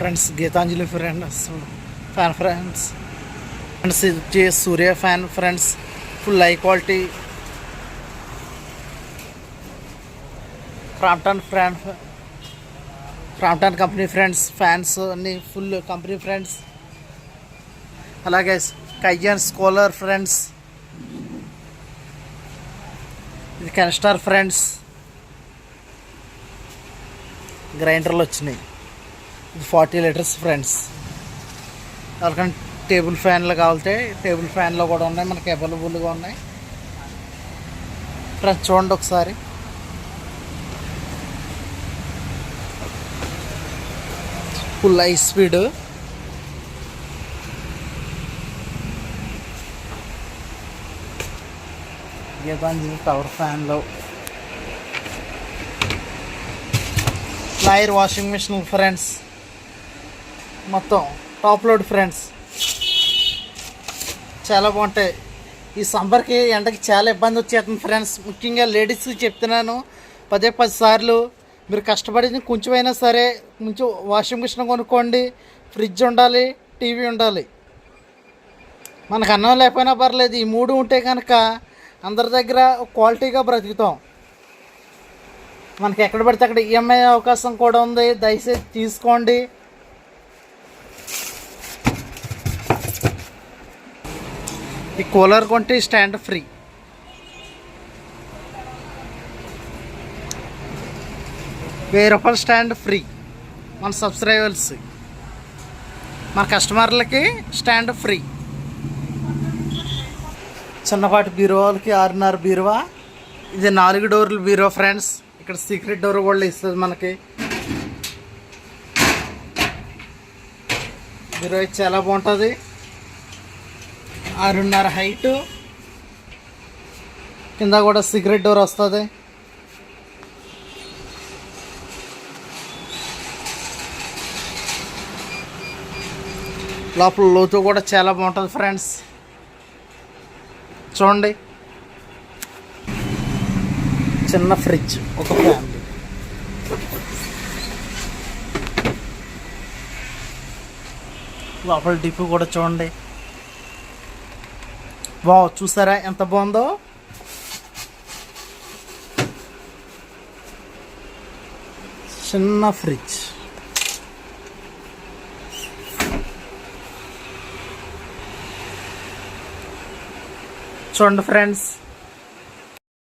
Friends Gitanjali friends friends ఇది Surya fan friends, full high quality. Crompton company friends, fans అన్నీ full company friends. అలాగే కయ్యన్స్ cooler friends, ఇది Kenstar friends. గ్రైండర్లు వచ్చినాయి, ఇది 40 లీటర్స్ ఫ్రెండ్స్. అలాగే టేబుల్ ఫ్యాన్లు కావాలంటే టేబుల్ ఫ్యాన్లో కూడా ఉన్నాయి, మనకి అవైలబుల్గా ఉన్నాయి ఫ్రెండ్స్. చూడండి ఒకసారి. Full high speed. Geethanjali tower ఫ్యాన్లో ఫ్లైర్ వాషింగ్ మిషన్ ఫ్రెండ్స్, మొత్తం టాప్ లోడ్ ఫ్రెండ్స్. చాలా బాగుంటాయి. ఈ సమ్మర్కి ఎండకి చాలా ఇబ్బంది వచ్చేస్తుంది ఫ్రెండ్స్. ముఖ్యంగా లేడీస్కి చెప్తున్నాను 10 సార్లు, మీరు కష్టపడింది కొంచెమైనా సరే కొంచెం వాషింగ్ మిషన్ కొనుక్కోండి. ఫ్రిడ్జ్ ఉండాలి, టీవీ ఉండాలి. మనకు అన్నం లేకపోయినా పర్లేదు, ఈ 3 ఉంటే కనుక అందరి దగ్గర క్వాలిటీగా బ్రతుకుతాం. మనకి ఎక్కడ పడితే అక్కడ ఈఎంఐ అవకాశం కూడా ఉంది, దయచేసి తీసుకోండి. ఈ కూలర్ కొంటే స్టాండ్ ఫ్రీ. ₹1000 స్టాండ్ ఫ్రీ మన సబ్స్క్రైబర్స్, మన కస్టమర్లకి స్టాండ్ ఫ్రీ. చిన్నపాటి బీరువాలకి 6.5 బీరువా. ఇది 4 డోర్ల బీరువా ఫ్రెండ్స్. ఇక్కడ సీక్రెట్ డోర్ కూడా ఇస్తుంది మనకి. బీరువా చాలా బాగుంటుంది. 6.5 హైటు, కింద కూడా సీక్రెట్ డోర్ వస్తుంది. లోపల లోతు కూడా చాలా బాగుంటుంది ఫ్రెండ్స్. చూడండి, చిన్న ఫ్రిడ్జ్, ఒక ఫ్యామిలీ. లోపల డిప్ కూడా చూడండి. వావ్, చూసారా ఎంత బాగుందో. చిన్న ఫ్రిడ్జ్. చూడండి ఫ్రెండ్స్.